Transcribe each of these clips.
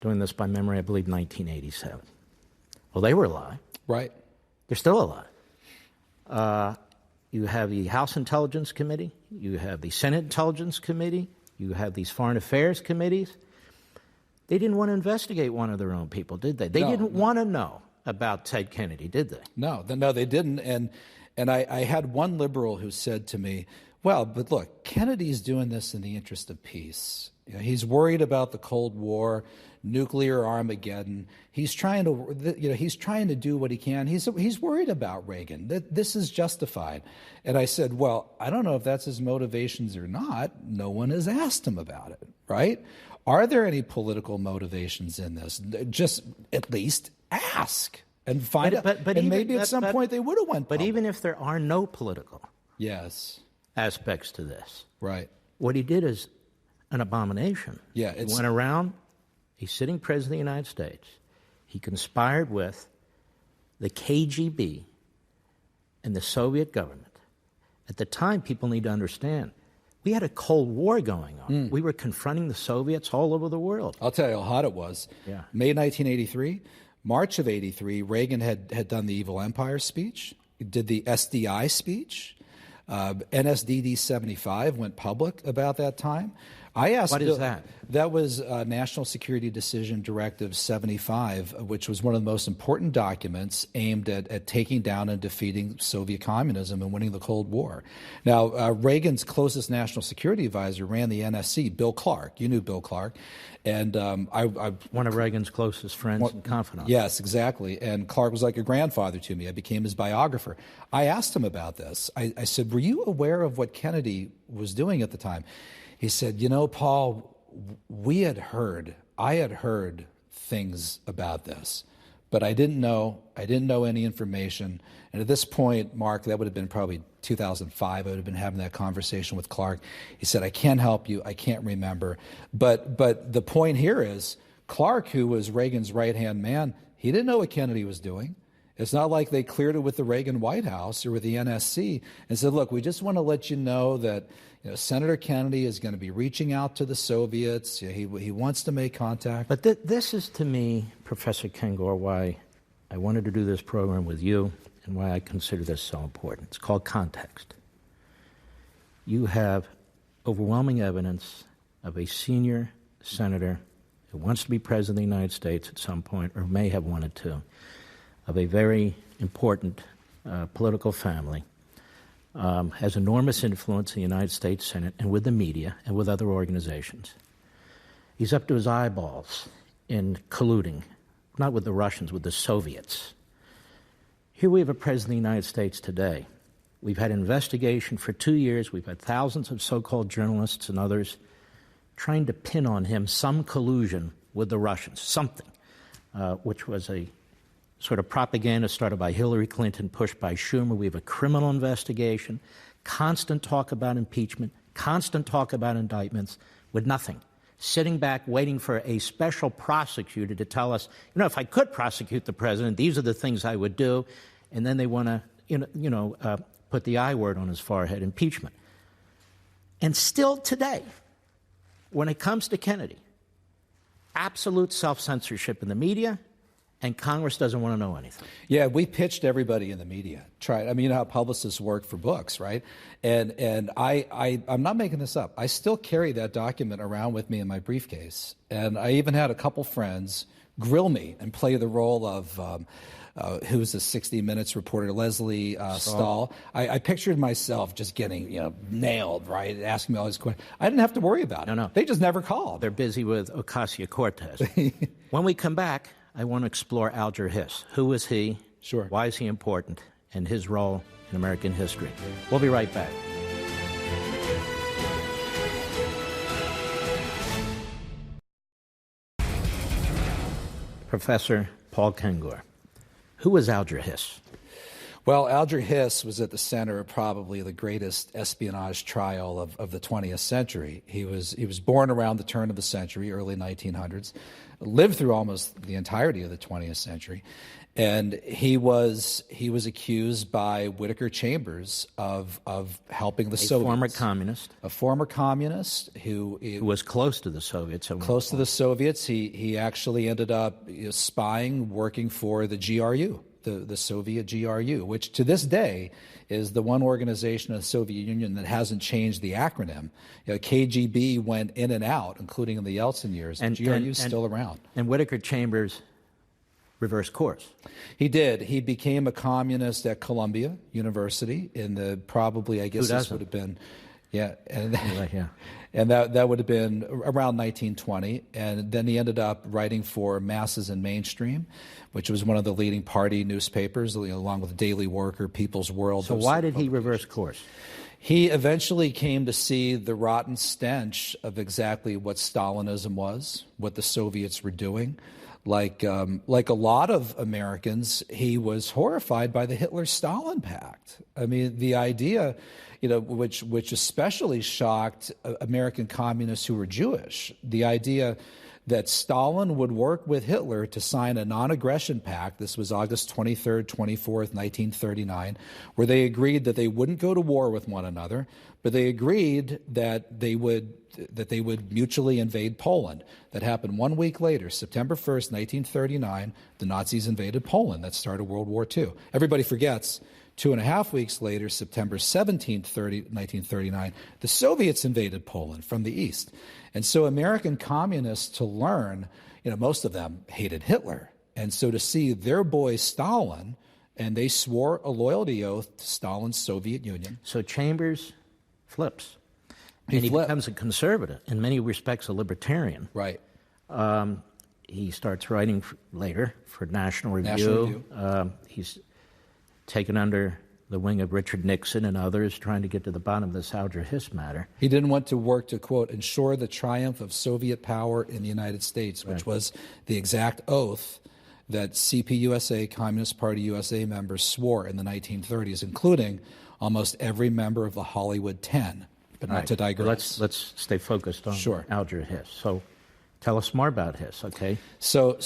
doing this by memory, I believe 1987. Well, they were alive. Right. They're still alive. You have the House Intelligence Committee. You have the Senate Intelligence Committee. You have these foreign affairs committees. They didn't want to investigate one of their own people, did they? They didn't want to know about Ted Kennedy, did they? No, they didn't. And I had one liberal who said to me, well, but look, Kennedy's doing this in the interest of peace. You know, he's worried about the Cold War, nuclear Armageddon. He's trying to do what he can. He's worried about Reagan. This is justified. And I said, well, I don't know if that's his motivations or not. No one has asked him about it, right? Are there any political motivations in this? Just at least ask and find out. And maybe at some point they would have went public. But even if there are no political aspects to this, right? What he did is an abomination. Yeah, he went around, he's sitting president of the United States. He conspired with the KGB and the Soviet government. At the time, people need to understand, we had a Cold War going on. We were confronting the Soviets all over the world. I'll tell you how hot it was. Yeah. May 1983, March of 83, Reagan had done the Evil Empire speech. He did the SDI speech. NSDD 75 went public about that time. I asked, what is that? That was National Security Decision Directive 75, which was one of the most important documents aimed at taking down and defeating Soviet communism and winning the Cold War. Now, Reagan's closest national security advisor ran the NSC, Bill Clark. You knew Bill Clark. And one of Reagan's closest friends and confidants. Yes, exactly. And Clark was like a grandfather to me. I became his biographer. I asked him about this. I said, were you aware of what Kennedy was doing at the time? He said, you know, Paul, I had heard things about this, but I didn't know any information. And at this point, Mark, that would have been probably 2005. I would have been having that conversation with Clark. He said, I can't help you. I can't remember. But the point here is Clark, who was Reagan's right-hand man, he didn't know what Kennedy was doing. It's not like they cleared it with the Reagan White House or with the NSC and said, look, we just want to let you know that Senator Kennedy is going to be reaching out to the Soviets. He wants to make contact. But this is, to me, Professor Kengor, why I wanted to do this program with you and why I consider this so important. It's called context. You have overwhelming evidence of a senior senator who wants to be president of the United States at some point, or may have wanted to, of a very important political family, has enormous influence in the United States Senate and with the media and with other organizations. He's up to his eyeballs in colluding, not with the Russians, with the Soviets. Here we have a president of the United States today. We've had an investigation for 2 years. We've had thousands of so-called journalists and others trying to pin on him some collusion with the Russians, something, which was a sort of propaganda started by Hillary Clinton, pushed by Schumer. We have a criminal investigation, constant talk about impeachment, constant talk about indictments, with nothing. Sitting back, waiting for a special prosecutor to tell us, if I could prosecute the president, these are the things I would do. And then they want to, put the I word on his forehead, impeachment. And still today, when it comes to Kennedy, absolute self-censorship in the media, and Congress doesn't want to know anything. Yeah, we pitched everybody in the media. You know how publicists work for books, right? And I'm not making this up. I still carry that document around with me in my briefcase. And I even had a couple friends grill me and play the role of who's the 60 Minutes reporter, Leslie Stahl. I pictured myself just getting nailed, right, asking me all these questions. I didn't have to worry about it. No. They just never called. They're busy with Ocasio-Cortez. When we come back, I want to explore Alger Hiss. Who is he? Sure. Why is he important? And his role in American history. We'll be right back. Professor Paul Kengor. Who was Alger Hiss? Well, Alger Hiss was at the center of probably the greatest espionage trial of the 20th century. He was born around the turn of the century, early 1900s, lived through almost the entirety of the 20th century, and he was accused by Whittaker Chambers of helping the Soviets. A former communist who was close to the Soviets. Close to the Soviets. He actually ended up spying, working for the GRU. The Soviet GRU, which to this day is the one organization of the Soviet Union that hasn't changed the acronym. KGB went in and out, including in the Yeltsin years. And GRU is still around. And Whittaker Chambers reversed course. He did. He became a communist at Columbia University in the probably, I guess this would have been, and that would have been around 1920. And then he ended up writing for Masses and Mainstream, which was one of the leading party newspapers, along with Daily Worker, People's World. So why did he reverse course? He eventually came to see the rotten stench of exactly what Stalinism was, what the Soviets were doing. Like a lot of Americans, he was horrified by the Hitler-Stalin Pact. I mean, the idea, which especially shocked American communists who were Jewish, the idea that Stalin would work with Hitler to sign a non-aggression pact. This was August 23rd, 24th, 1939, where they agreed that they wouldn't go to war with one another, but they agreed that they would mutually invade Poland. That happened 1 week later, September 1st, 1939, the Nazis invaded Poland. That started World War II. Everybody forgets, 2.5 weeks later, September 17th, 1939, the Soviets invaded Poland from the east. And so American communists, to learn, most of them hated Hitler. And so to see their boy Stalin, and they swore a loyalty oath to Stalin's Soviet Union. So Chambers flips. And he becomes a conservative, in many respects a libertarian. Right. He starts writing later for National Review. He's taken under the wing of Richard Nixon and others, trying to get to the bottom of this Alger Hiss matter. He didn't want to work to, quote, ensure the triumph of Soviet power in the United States, which was the exact oath that CPUSA, Communist Party USA members swore in the 1930s, including almost every member of the Hollywood 10. But not to digress. Let's stay focused on Alger Hiss. So tell us more about Hiss, okay? So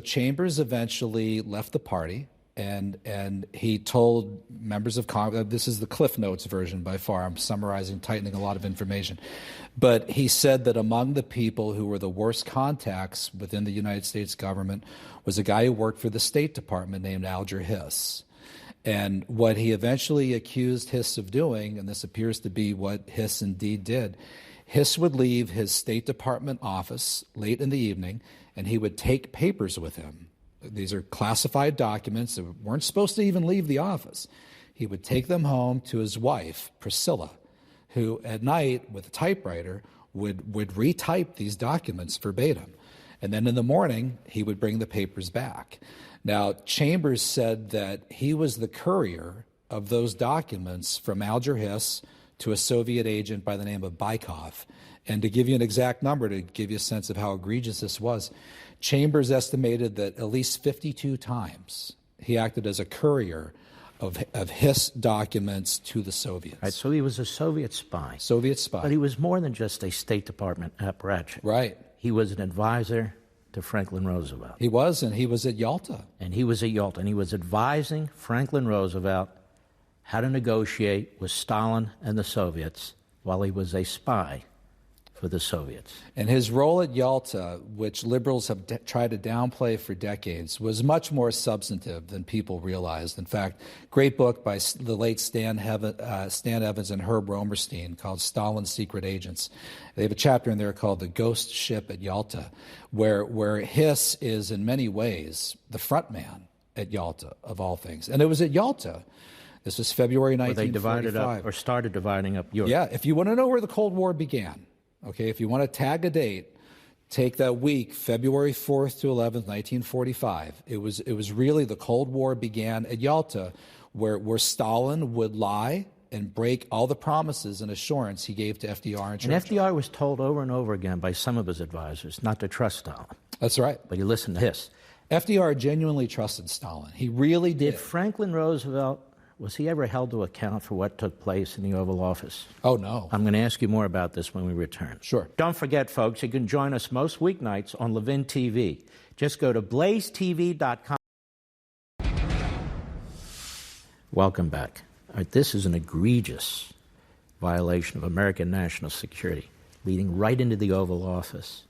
Chambers eventually left the party. And he told members of Congress, this is the Cliff Notes version by far, I'm summarizing, tightening a lot of information, but he said that among the people who were the worst contacts within the United States government was a guy who worked for the State Department named Alger Hiss. And what he eventually accused Hiss of doing, and this appears to be what Hiss indeed did, Hiss would leave his State Department office late in the evening, and he would take papers with him. These are classified documents that weren't supposed to even leave the office. He would take them home to his wife, Priscilla, who at night with a typewriter would retype these documents verbatim. And then in the morning, he would bring the papers back. Now, Chambers said that he was the courier of those documents from Alger Hiss to a Soviet agent by the name of Bykov. And to give you an exact number, to give you a sense of how egregious this was, Chambers estimated that at least 52 times he acted as a courier of Hiss documents to the Soviets. Right, so he was a Soviet spy. Soviet spy. But he was more than just a State Department apparatchik. Right. He was an advisor to Franklin Roosevelt. He was, and he was at Yalta. And he was advising Franklin Roosevelt how to negotiate with Stalin and the Soviets while he was a spy for the Soviets. And his role at Yalta, which liberals have tried to downplay for decades, was much more substantive than people realized. In fact, great book by the late Stan Evans and Herb Romerstein called Stalin's Secret Agents. They have a chapter in there called The Ghost Ship at Yalta, where Hiss is in many ways the front man at Yalta, of all things. And it was at Yalta. This was February 1945. Where they divided up, or started dividing up Europe. Yeah, if you want to know where the Cold War began, okay, if you want to tag a date, take that week, February 4th to 11th, 1945. It was really the Cold War began at Yalta, where Stalin would lie and break all the promises and assurance he gave to FDR and Churchill. And FDR was told over and over again by some of his advisors not to trust Stalin. That's right. But he listened to Hiss. FDR genuinely trusted Stalin. He really did. Did Franklin Roosevelt, was he ever held to account for what took place in the Oval Office? Oh, no. I'm going to ask you more about this when we return. Sure. Don't forget, folks, you can join us most weeknights on Levin TV. Just go to blazetv.com. Welcome back. All right, this is an egregious violation of American national security, leading right into the Oval Office,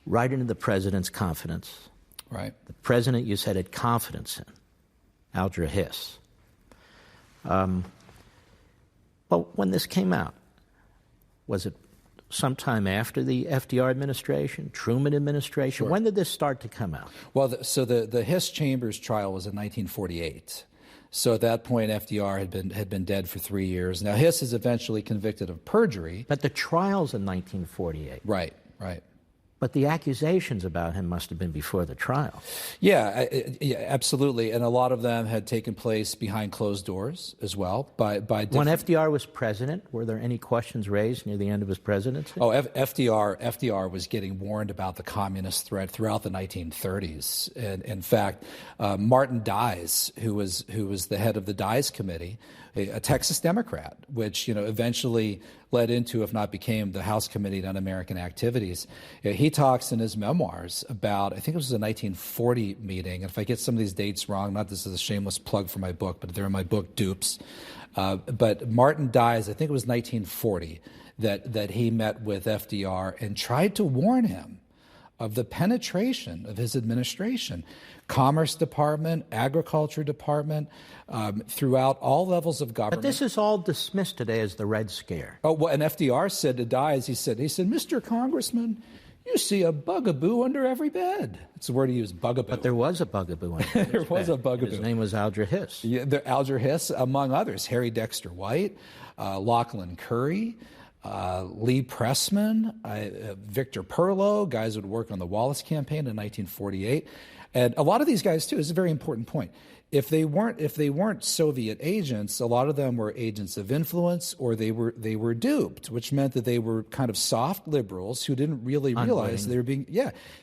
right into the president's confidence. Right. The president you said had confidence in, Alger Hiss. Well, when this came out, was it sometime after the FDR administration, Truman administration? Sure. When did this start to come out? Well, the Hiss Chambers trial was in 1948. So at that point, FDR had been dead for 3 years. Now, Hiss is eventually convicted of perjury. But the trial's in 1948. Right. But the accusations about him must have been before the trial. Yeah, absolutely. And a lot of them had taken place behind closed doors as well. When FDR was president, were there any questions raised near the end of his presidency? Oh, FDR was getting warned about the communist threat throughout the 1930s. And in fact, Martin Dies, who was the head of the Dies Committee, a Texas Democrat, which eventually led into, if not became, the House Committee on American Activities. He talks in his memoirs about, I think it was a 1940 meeting, and if I get some of these dates wrong, not this is a shameless plug for my book, but they're in my book, Dupes. But Martin Dies, I think it was 1940, that he met with FDR and tried to warn him of the penetration of his administration. Commerce Department, Agriculture Department, throughout all levels of government. But this is all dismissed today as the Red Scare. Oh, well, and FDR said to Dies, he said, Mr. Congressman, you see a bugaboo under every bed. That's the word he used, bugaboo. But there was a bugaboo under his There was a bugaboo. His name was Alger Hiss. Yeah, Alger Hiss, among others. Harry Dexter White, Lachlan Curry, Lee Pressman, Victor Perlow, guys who would work on the Wallace campaign in 1948. And a lot of these guys, too, this is a very important point. If they weren't Soviet agents, a lot of them were agents of influence, or they were duped, which meant that they were kind of soft liberals who didn't really realize they were being,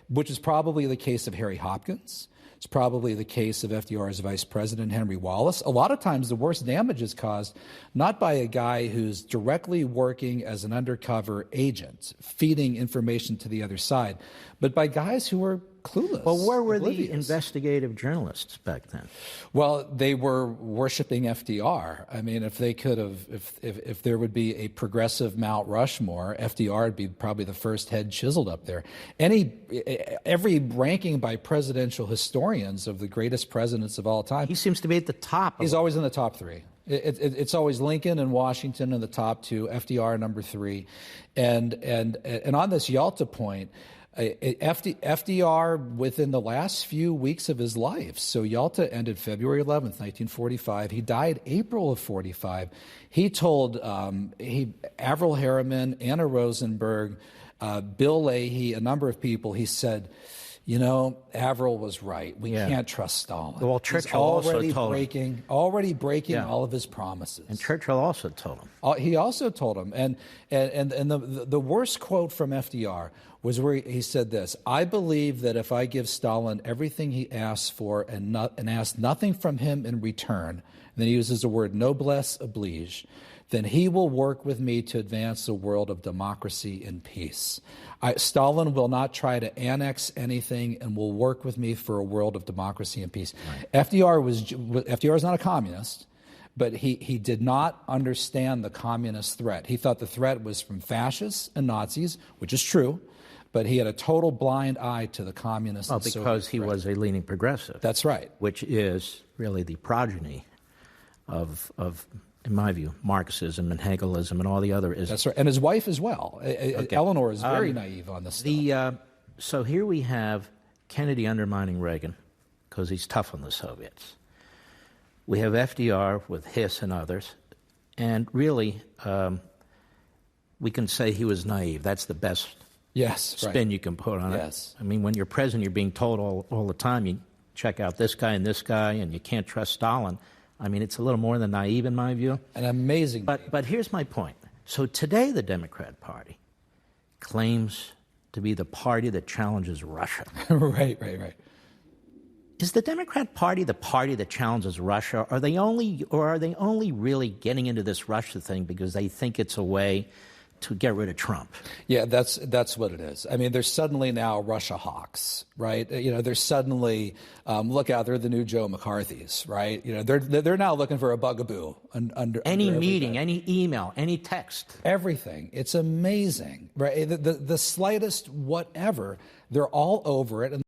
which is probably the case of Harry Hopkins. It's probably the case of FDR's vice president, Henry Wallace. A lot of times the worst damage is caused not by a guy who's directly working as an undercover agent, feeding information to the other side, but by guys who are clueless. Well, where were oblivious. the investigative journalists back then? Well, they were worshiping FDR. I mean, if they could have, if there would be a progressive Mount Rushmore, FDR would be probably the first head chiseled up there. Every ranking by presidential historians of the greatest presidents of all time, He seems to be at the top. he's always in the top three. It's always Lincoln and Washington in the top two, FDR number three, and on this Yalta point. FDR, within the last few weeks of his life, so Yalta ended February 11th, 1945. He died April of 45. He told Avril Harriman, Anna Rosenberg, Bill Leahy, a number of people, he said, Avril was right. We can't trust Stalin. Well, Churchill also told him. Already breaking all of his promises. And Churchill also told him. He also told him. And the worst quote from FDR was where he said this: I believe that if I give Stalin everything he asks for and ask nothing from him in return, and then he uses the word noblesse oblige, then he will work with me to advance a world of democracy and peace. Stalin will not try to annex anything and will work with me for a world of democracy and peace. Right. FDR is not a communist, but he did not understand the communist threat. He thought the threat was from fascists and Nazis, which is true, but he had a total blind eye to the communists. Well, because he was a leaning progressive. That's right. Which is really the progeny of in my view, Marxism and Hegelism and all the other isms. That's right. And his wife as well. Okay. Eleanor is very naive on this stuff. So here we have Kennedy undermining Reagan because he's tough on the Soviets. We have FDR with Hiss and others. And really, we can say he was naive. That's the best spin you can put on it. I mean, when you're president, you're being told all the time, you check out this guy, and you can't trust Stalin. I mean, it's a little more than naive in my view. An amazing. But here's my point. So today the Democrat Party claims to be the party that challenges Russia. Right. Is the Democrat Party the party that challenges Russia? Are they only really getting into this Russia thing because they think it's a way to get rid of Trump? Yeah, that's what it is. I mean, there's suddenly now Russia hawks, right? There's suddenly look out, they're the new Joe McCarthy's, right? They're now looking for a bugaboo under any under meeting, everything. any email, any text, Everything. It's amazing, right? The slightest whatever, they're all over it. And